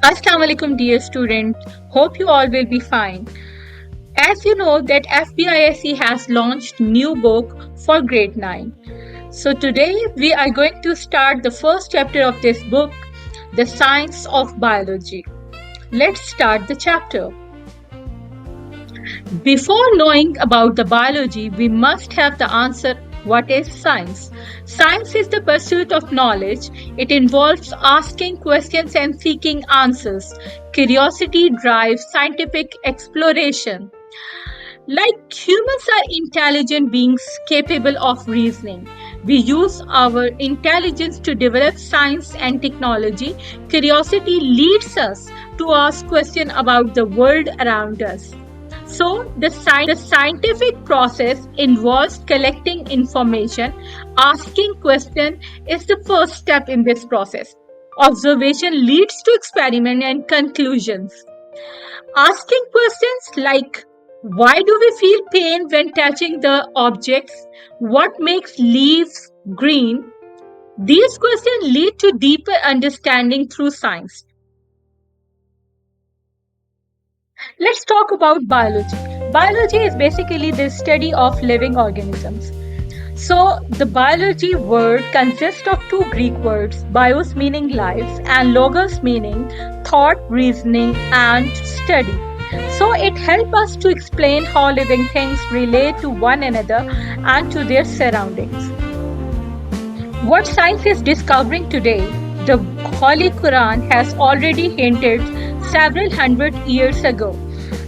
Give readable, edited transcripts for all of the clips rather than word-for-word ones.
Assalamu alaikum dear student. Hope you all will be fine. As you know that FBISE has launched new book for grade 9. So today we are going to start the first chapter of this book, The Science of Biology. Let's start the chapter. Before knowing about the biology, we must have the answer what is science? Science is the pursuit of knowledge. It involves asking questions and seeking answers. Curiosity drives scientific exploration. Like humans are intelligent beings capable of reasoning. We use our intelligence to develop science and technology. Curiosity leads us to ask questions about the world around us. So, the scientific process involves collecting information. Asking questions is the first step in this process. Observation leads to experiment and conclusions. Asking questions like why do we feel pain when touching the objects? What makes leaves green? These questions lead to deeper understanding through science. Let's talk about biology. Biology is basically the study of living organisms. So, the biology word consists of two Greek words, bios meaning life and logos meaning thought, reasoning, and study. So, it helps us to explain how living things relate to one another and to their surroundings. What science is discovering today, the Holy Quran has already hinted several hundred years ago.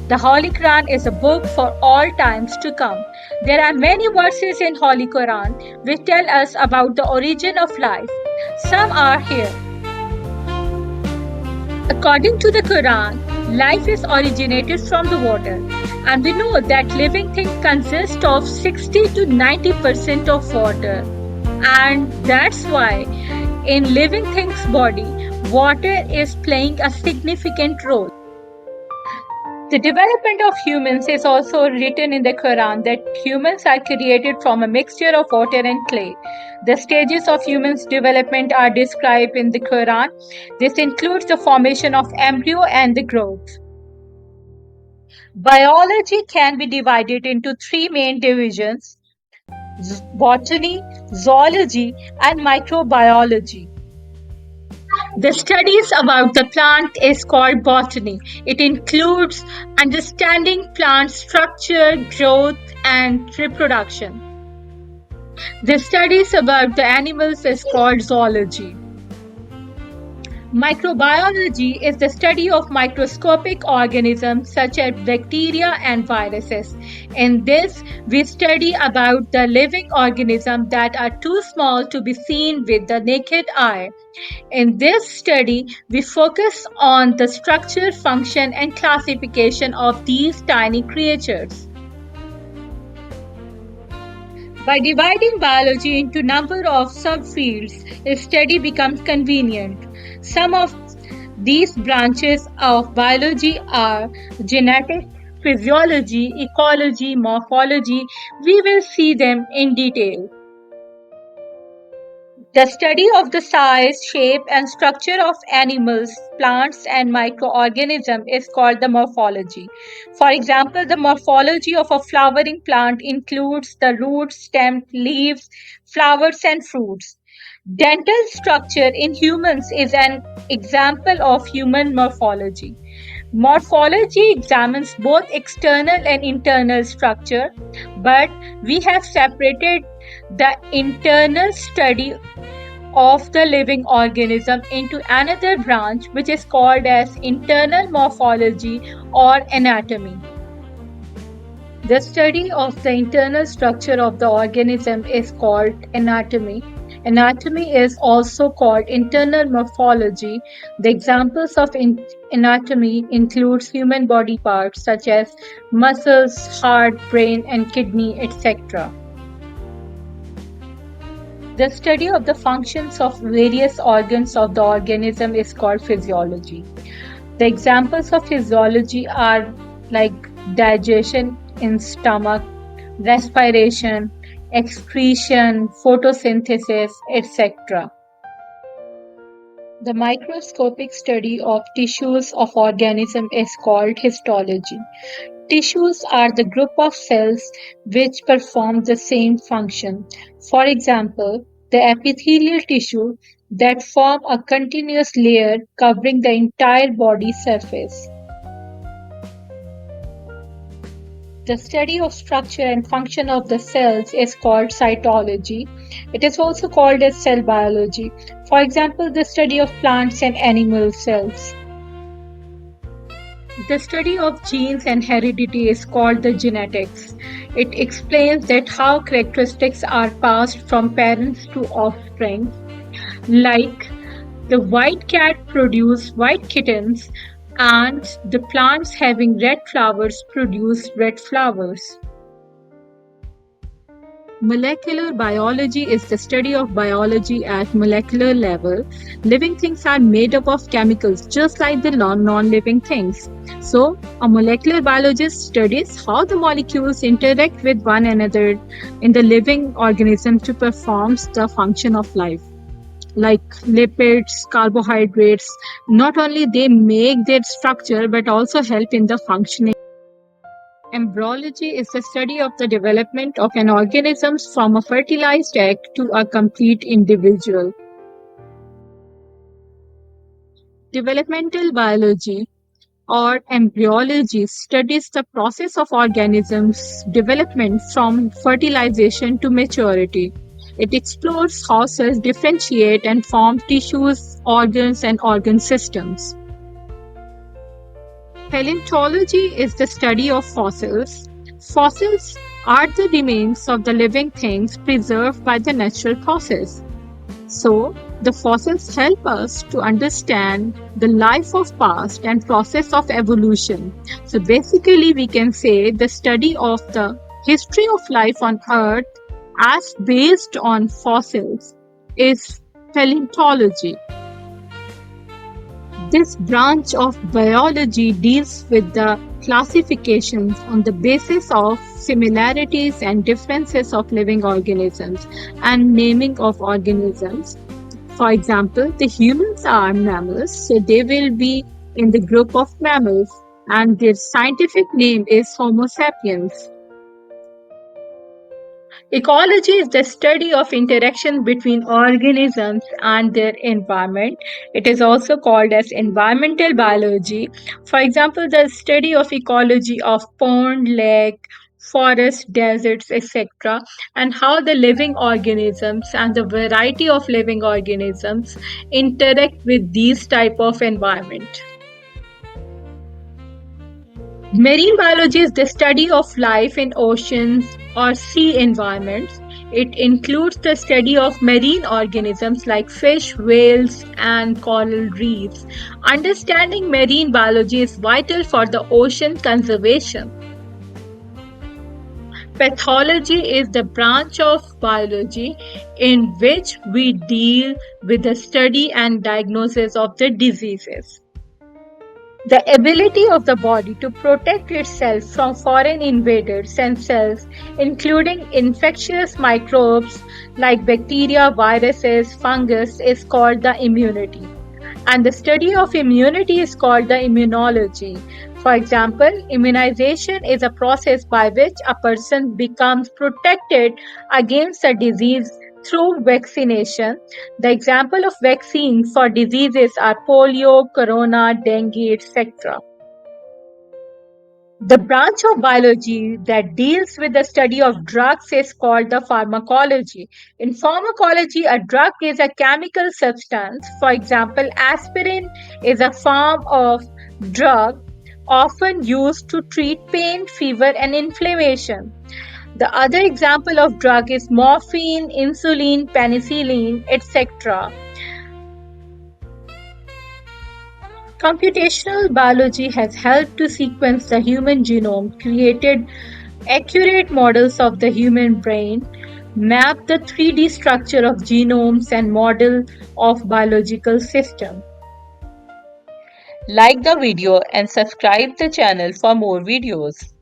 The Holy Quran is a book for all times to come. There are many verses in Holy Quran which tell us about the origin of life. Some are here. According to the Quran, life is originated from the water, and we know that living things consist of 60 to 90% of water. And that's why in living things body, water is playing a significant role. The development of humans is also written in the Quran that humans are created from a mixture of water and clay. The stages of humans' development are described in the Quran. This includes the formation of embryo and the growth. Biology can be divided into three main divisions: botany, zoology, and microbiology. The studies about the plant is called botany. It includes understanding plant structure, growth, and reproduction. The studies about the animals is called zoology. Microbiology is the study of microscopic organisms such as bacteria and viruses. In this, we study about the living organisms that are too small to be seen with the naked eye. In this study, we focus on the structure, function, and classification of these tiny creatures. By dividing biology into a number of subfields, a study becomes convenient. Some of these branches of biology are genetics, physiology, ecology, morphology. We will see them in detail. The study of the size, shape, and structure of animals, plants, and microorganisms is called the morphology. For example, the morphology of a flowering plant includes the roots, stem, leaves, flowers, and fruits. Dental structure in humans is an example of human morphology. Morphology examines both external and internal structure, but we have separated the internal study of the living organism into another branch which is called as internal morphology or anatomy. The study of the internal structure of the organism is called anatomy. Anatomy is also called internal morphology. The examples of anatomy includes human body parts such as muscles, heart, brain, and kidney, etc. The study of the functions of various organs of the organism is called physiology. The examples of physiology are like digestion in stomach, respiration, excretion, photosynthesis, etc. The microscopic study of tissues of organism is called histology. Tissues are the group of cells which perform the same function. For example, the epithelial tissue that form a continuous layer covering the entire body surface. The study of structure and function of the cells is called cytology. It is also called as cell biology. For example, the study of plants and animal cells. The study of genes and heredity is called the genetics. It explains that how characteristics are passed from parents to offspring, like the white cat produce white kittens and the plants having red flowers produce red flowers. Molecular biology is the study of biology at molecular level. Living things are made up of chemicals just like the non-living things. So, a molecular biologist studies how the molecules interact with one another in the living organism to perform the function of life. Like lipids, carbohydrates, not only they make their structure but also help in the functioning. Embryology is the study of the development of an organism from a fertilized egg to a complete individual. Developmental biology or embryology studies the process of organisms' development from fertilization to maturity. It explores how cells differentiate and form tissues, organs, and organ systems. Paleontology is the study of fossils. Fossils are the remains of the living things preserved by the natural process. So, the fossils help us to understand the life of past and process of evolution. So basically we can say the study of the history of life on earth as based on fossils is paleontology. This branch of biology deals with the classifications on the basis of similarities and differences of living organisms and naming of organisms. For example, the humans are mammals, so they will be in the group of mammals, and their scientific name is Homo sapiens. Ecology is the study of interaction between organisms and their environment. It is also called as environmental biology. For example, the study of ecology of pond, lake, forests, deserts, etc., and how the living organisms and the variety of living organisms interact with these type of environment. Marine biology is the study of life in oceans or sea environments. It includes the study of marine organisms like fish, whales, and coral reefs. Understanding marine biology is vital for the ocean conservation. Pathology is the branch of biology in which we deal with the study and diagnosis of the diseases. The ability of the body to protect itself from foreign invaders and cells, including infectious microbes like bacteria, viruses, fungus, is called the immunity. And the study of immunity is called the immunology. For example, immunization is a process by which a person becomes protected against a disease through vaccination. The example of vaccines for diseases are polio, corona, dengue, etc. The branch of biology that deals with the study of drugs is called the pharmacology. In pharmacology, a drug is a chemical substance. For example, aspirin is a form of drug often used to treat pain, fever, and inflammation. The other example of drug is morphine, insulin, penicillin, etc. Computational biology has helped to sequence the human genome, created accurate models of the human brain, map the 3D structure of genomes and model of biological system. Like the video and subscribe the channel for more videos.